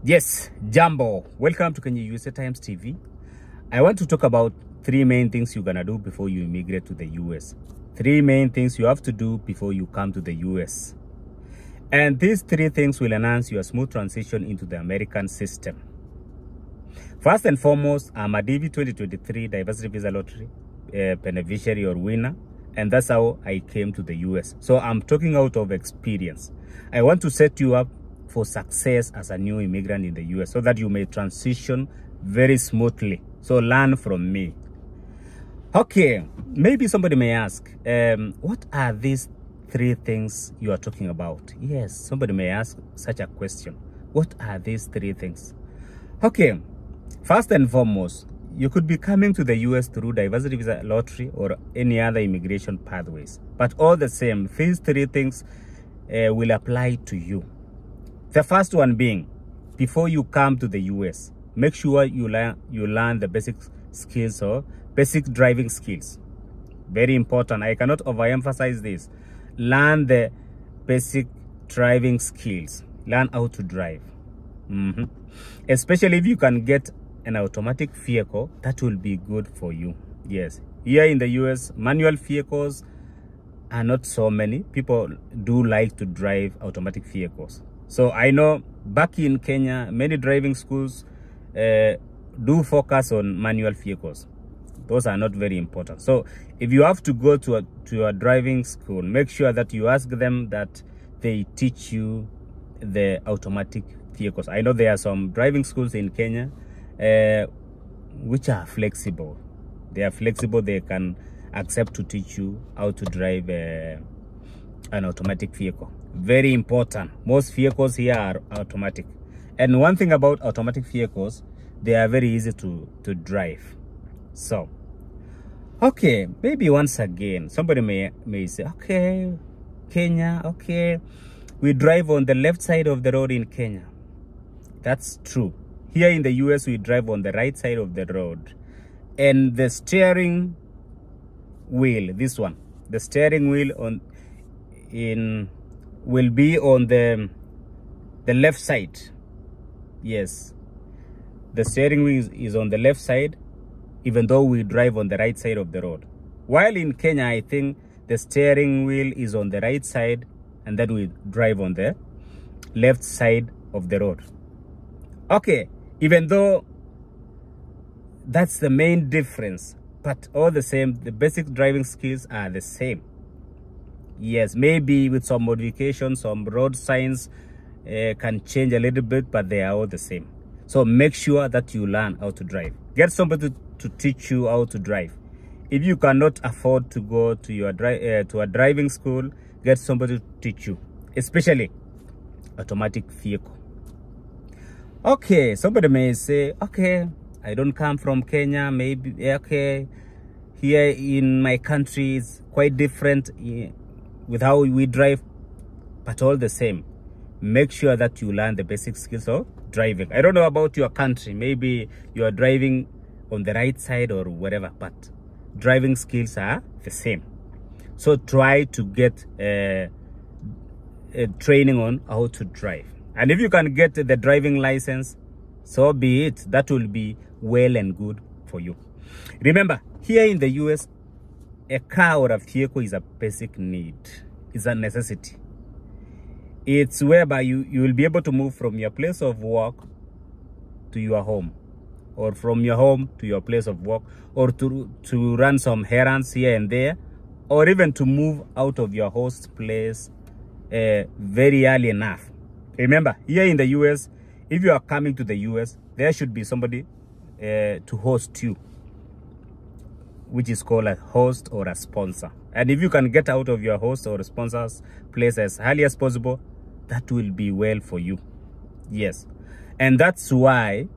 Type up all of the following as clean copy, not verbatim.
Yes, Jambo. Welcome to Kenya USA Times TV. I want to talk about three main things you're gonna do before you immigrate to the US. Three main things you have to do before you come to the US. And these three things will enhance your smooth transition into the American system. First and foremost, I'm a DV 2023 Diversity Visa Lottery beneficiary or winner. And that's how I came to the US. So I'm talking out of experience. I want to set you up for success as a new immigrant in the US so that you may transition very smoothly. So learn from me. Okay, maybe somebody may ask, what are these three things you are talking about? Yes, somebody may ask such a question. What are these three things? Okay, first and foremost, you could be coming to the US through diversity visa lottery or any other immigration pathways. But all the same, these three things will apply to you. The first one being, before you come to the US, make sure you learn the basic skills or basic driving skills. Very important. I cannot overemphasize this. Learn the basic driving skills. Learn how to drive. Especially if you can get an automatic vehicle, that will be good for you. Yes. Here in the US, manual vehicles are not so many. People do like to drive automatic vehicles. So I know back in Kenya, many driving schools do focus on manual vehicles. Those are not very important. So if you have to go to a driving school, make sure that you ask them that they teach you the automatic vehicles. I know there are some driving schools in Kenya which are flexible. They are flexible. They can accept to teach you how to drive an automatic vehicle. Very important. Most vehicles here are automatic. And one thing about automatic vehicles, they are very easy to drive. So, okay, maybe once again, somebody may say, okay, Kenya, okay, we drive on the left side of the road in Kenya. That's true. Here in the US, we drive on the right side of the road. And the steering wheel, this one, the steering wheel will be on the left side. Yes, the steering wheel is on the left side, even though we drive on the right side of the road. While in Kenya, I think the steering wheel is on the right side and then we drive on the left side of the road. Okay, even though that's the main difference, but all the same, the basic driving skills are the same. Yes, maybe with some modifications, some road signs can change a little bit, but they are all the same. So make sure that you learn how to drive. Get somebody to teach you how to drive. If you cannot afford to go to a driving school, get somebody to teach you, especially automatic vehicle. Okay, somebody may say, okay, I don't come from Kenya, maybe, okay, here in my country is quite different with how we drive, but all the same, make sure that you learn the basic skills of driving. I don't know about your country, maybe you are driving on the right side or whatever, but driving skills are the same. So try to get a training on how to drive. And if you can get the driving license, so be it. That will be well and good for you. Remember, here in the US, a car or a vehicle is a basic need. It's a necessity. It's whereby you will be able to move from your place of work to your home, or from your home to your place of work, or to run some errands here and there, or even to move out of your host place very early enough. Remember, here in the US, if you are coming to the US, there should be somebody to host you, which is called a host or a sponsor. And if you can get out of your host or sponsor's place as early as possible, that will be well for you. Yes. And that's why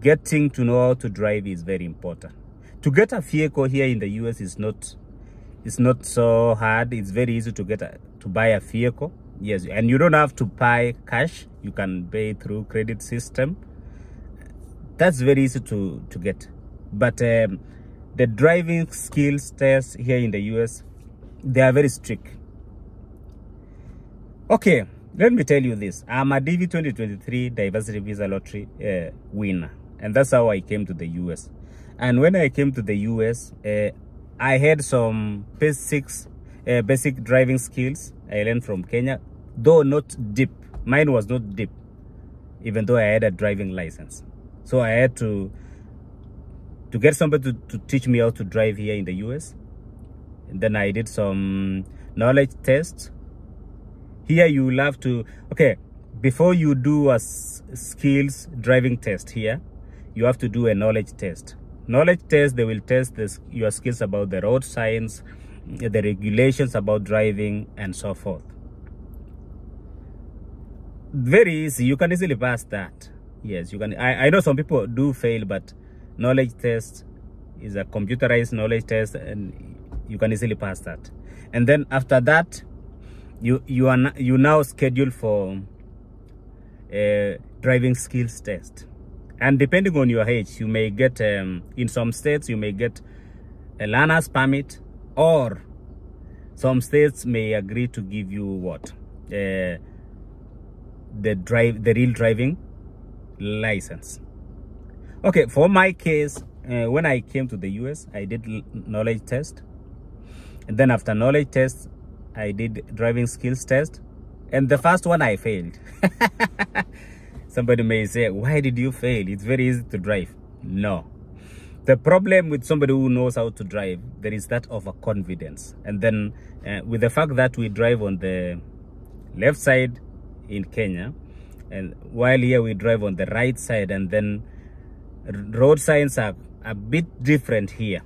getting to know how to drive is very important. To get a vehicle here in the US is not so hard. It's very easy to buy a vehicle. Yes, and you don't have to pay cash. You can pay through credit system. That's very easy to get. But the driving skills tests here in the US, they are very strict. Okay, let me tell you this. I'm a DV 2023 Diversity Visa Lottery winner. And that's how I came to the US. And when I came to the US, I had some basic driving skills I learned from Kenya, though not deep. Mine was not deep, even though I had a driving license. So I had to get somebody to teach me how to drive here in the US. And then I did some knowledge tests. Here you will have to, okay, before you do a skills driving test here, you have to do a knowledge test. Knowledge test, they will test your skills about the road signs, the regulations about driving, and so forth. Very easy. You can easily pass that. Yes, you can. I know some people do fail, but knowledge test is a computerized knowledge test, and you can easily pass that. And then after that, you now schedule for a driving skills test. And depending on your age, you may get, in some states, you may get a learner's permit, or some states may agree to give you what? The real driving license. Okay, for my case, when I came to the US, I did knowledge test. And then after knowledge test, I did driving skills test. And the first one I failed. Somebody may say, why did you fail? It's very easy to drive. No. The problem with somebody who knows how to drive, there is that overconfidence. And then with the fact that we drive on the left side in Kenya, and while here we drive on the right side, and then road signs are a bit different here.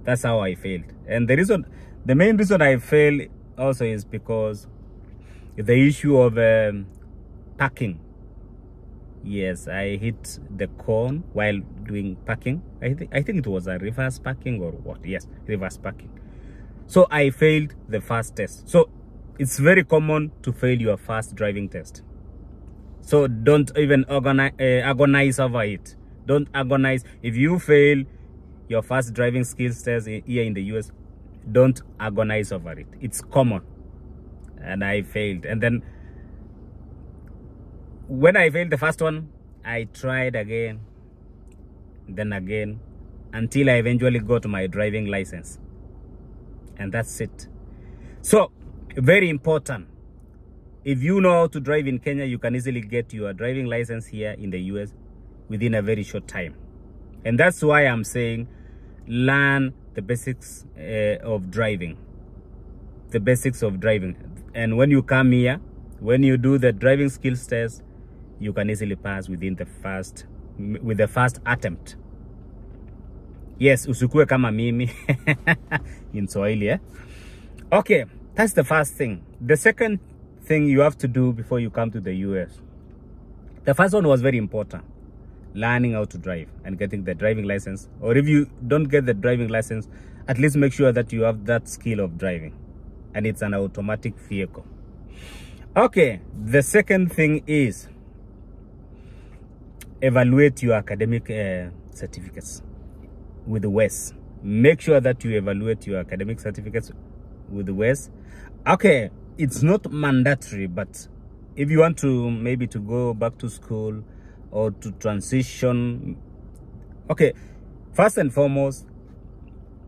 That's how I failed. And the main reason I failed also is because the issue of parking. Yes, I hit the cone while doing parking. I think it was a reverse parking or what? Yes, reverse parking. So I failed the first test. So it's very common to fail your first driving test. So don't even agonize over it. Don't agonize. If you fail your first driving skills test here in the US, don't agonize over it. It's common. And I failed. And then when I failed the first one, I tried again, then again, until I eventually got my driving license. And that's it. So, very important. If you know how to drive in Kenya, you can easily get your driving license here in the US within a very short time. And that's why I'm saying, learn the basics of driving. The basics of driving. And when you come here, when you do the driving skills test, you can easily pass with the first attempt. Yes, usikue kama mimi in Swahili, eh? Okay, that's the first thing. The second thing you have to do before you come to the US. The first one was very important. Learning how to drive and getting the driving license. Or if you don't get the driving license, at least make sure that you have that skill of driving. And it's an automatic vehicle. Okay, the second thing is evaluate your academic certificates with the WES. Make sure that you evaluate your academic certificates with the WES. Okay, it's not mandatory, but if you want to maybe to go back to school or to transition, okay, first and foremost,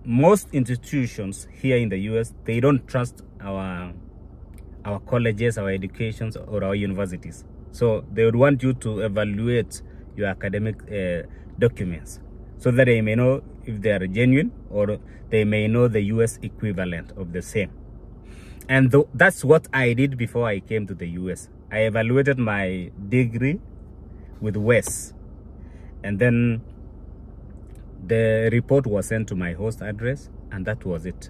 most institutions here in the US, they don't trust our colleges, our educations, or our universities. So they would want you to evaluate your academic documents so that they may know if they are genuine, or they may know the US equivalent of the same. And that's what I did before I came to the US. I evaluated my degree with WES, and then the report was sent to my host address, and that was it.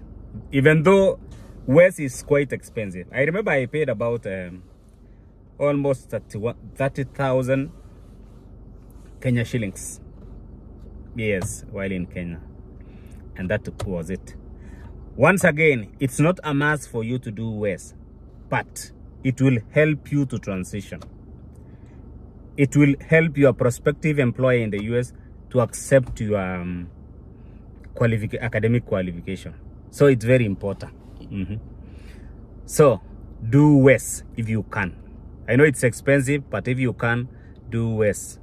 Even though WES is quite expensive. I remember I paid about almost 30,000 Kenya shillings. Yes, while in Kenya. And that was it. Once again, it's not a must for you to do WES, but it will help you to transition. It will help your prospective employer in the US to accept your academic qualification. So it's very important. So do WES if you can. I know it's expensive, but if you can, do WES.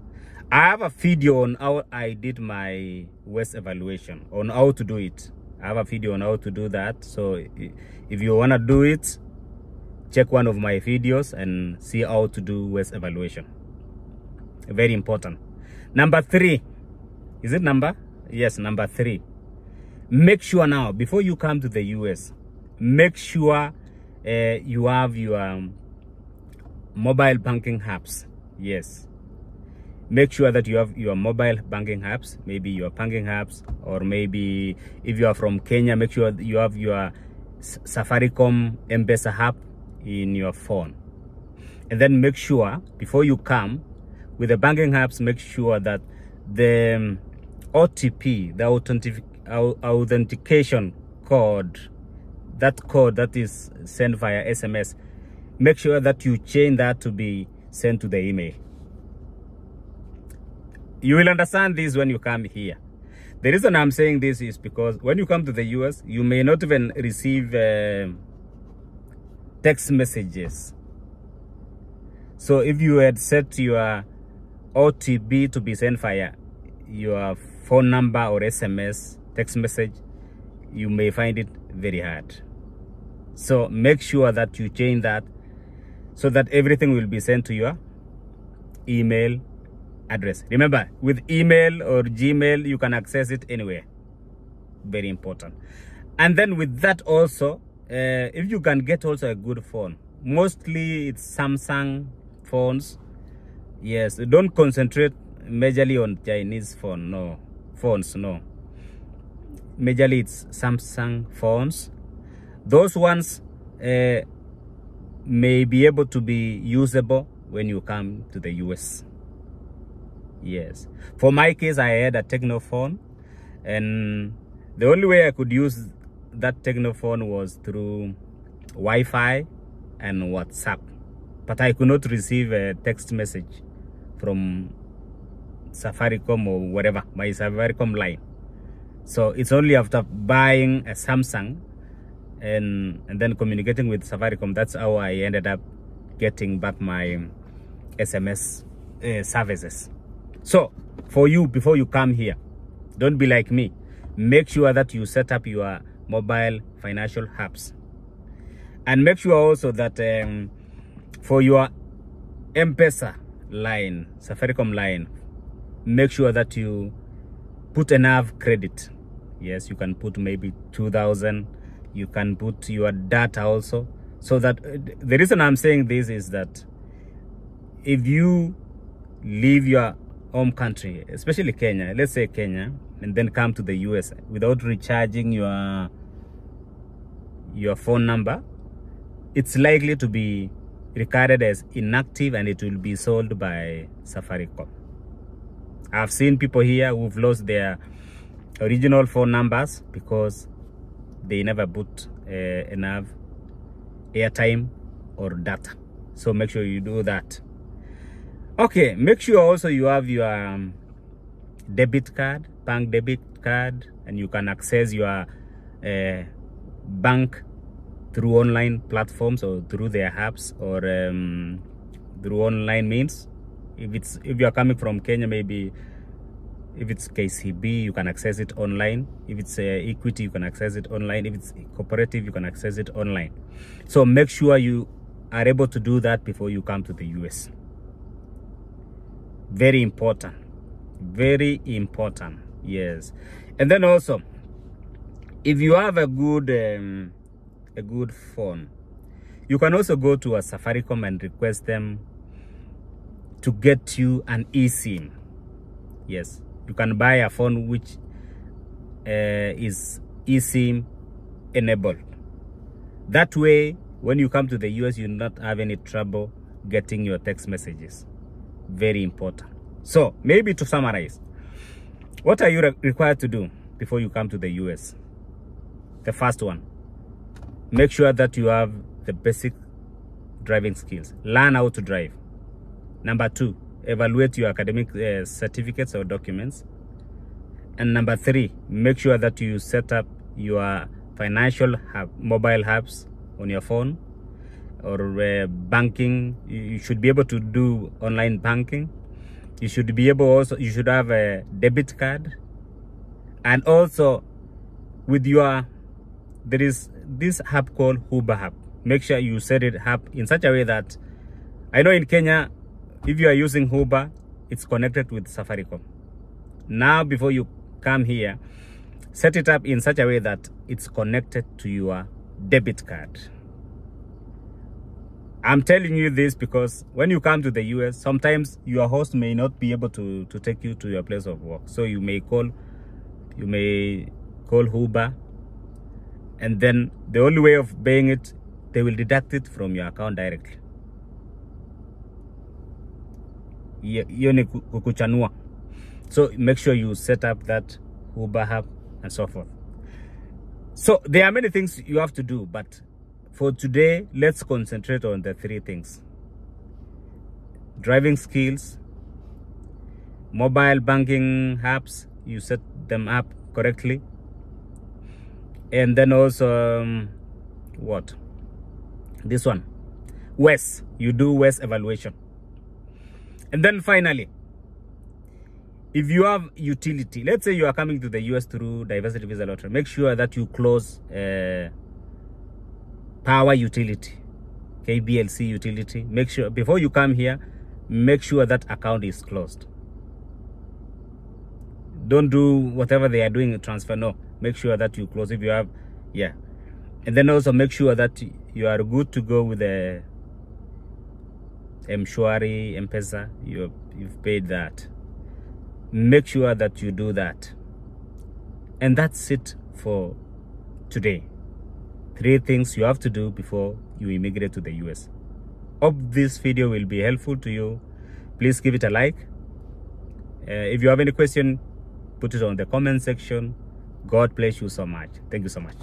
I have a video on how I did my WES evaluation, on how to do it. I have a video on how to do that. So if you want to do it, check one of my videos and see how to do WES evaluation. Very important. Number 3. Is it number? Yes, number 3. Make sure now, before you come to the US, make sure you have your mobile banking apps. Yes. Make sure that you have your mobile banking apps, maybe your banking apps, or maybe if you are from Kenya, make sure you have your Safaricom M-Pesa app in your phone. And then make sure, before you come, with the banking apps, make sure that the OTP, the authentication code, that code that is sent via SMS, make sure that you change that to be sent to the email. You will understand this when you come here. The reason I'm saying this is because when you come to the US, you may not even receive text messages. So if you had set your OTP to be sent via your phone number or SMS, text message, you may find it very hard. So make sure that you change that so that everything will be sent to your email address. Remember, with email or Gmail, you can access it anywhere. Very important. And then with that also, if you can get also a good phone, mostly it's Samsung phones. Yes, don't concentrate majorly on Chinese phones, no. Majorly it's Samsung phones. Those ones may be able to be usable when you come to the US. Yes. For my case, I had a Techno phone, and the only way I could use that Techno phone was through Wi-Fi and WhatsApp. But I could not receive a text message from Safaricom or whatever, my Safaricom line. So it's only after buying a Samsung and then communicating with Safaricom, that's how I ended up getting back my SMS services. So for you, before you come here, don't be like me. Make sure that you set up your mobile financial apps, and make sure also that for your M-Pesa line, Safaricom line, make sure that you put enough credit. Yes, you can put maybe 2,000. You can put your data also. So that the reason I'm saying this is that if you leave your home country, especially Kenya, let's say Kenya, and then come to the US without recharging your phone number, it's likely to be regarded as inactive and it will be sold by Safaricom. I've seen people here who've lost their original phone numbers because they never put enough airtime or data. So make sure you do that. Okay, make sure also you have your debit card, bank debit card, and you can access your bank through online platforms or through their apps or through online means. If you are coming from Kenya, maybe if it's KCB, you can access it online. If it's Equity, you can access it online. If it's cooperative, you can access it online. So make sure you are able to do that before you come to the US. Very important. Very important. Yes. And then also, if you have a good phone, you can also go to a Safaricom and request them to get you an eSIM. Yes, you can buy a phone which is eSIM enabled. That way, when you come to the US, you will not have any trouble getting your text messages. Very important. So maybe to summarize, what are you required to do before you come to the US? The first one, make sure that you have the basic driving skills. Learn how to drive. Number 2, evaluate your academic certificates or documents. And number 3, make sure that you set up your financial mobile apps on your phone. or banking. You should be able to do online banking. You should be able also, you should have a debit card. And also with your, there is this app called Uber app. Make sure you set it up in such a way that, I know in Kenya, if you are using Uber, it's connected with Safaricom. Now, before you come here, set it up in such a way that it's connected to your debit card. I'm telling you this because when you come to the US, sometimes your host may not be able to take you to your place of work. So you may call Uber, and then the only way of paying it, they will deduct it from your account directly. So make sure you set up that Uber app and so forth. So there are many things you have to do, but for today, let's concentrate on the 3 things: driving skills, mobile banking apps, you set them up correctly, and then also what? This one, WES, you do WES evaluation. And then finally, if you have utility, let's say you are coming to the US through diversity visa lottery, make sure that you close power utility, KBLC utility. Make sure before you come here, make sure that account is closed. Don't do whatever they are doing, transfer. No, make sure that you close if you have, yeah. And then also make sure that you are good to go with the M-Shwari, M-Pesa. You've paid that. Make sure that you do that. And that's it for today. 3 things you have to do before you immigrate to the US. Hope this video will be helpful to you. Please give it a like. If you have any question, put it on the comment section. God bless you so much. Thank you so much.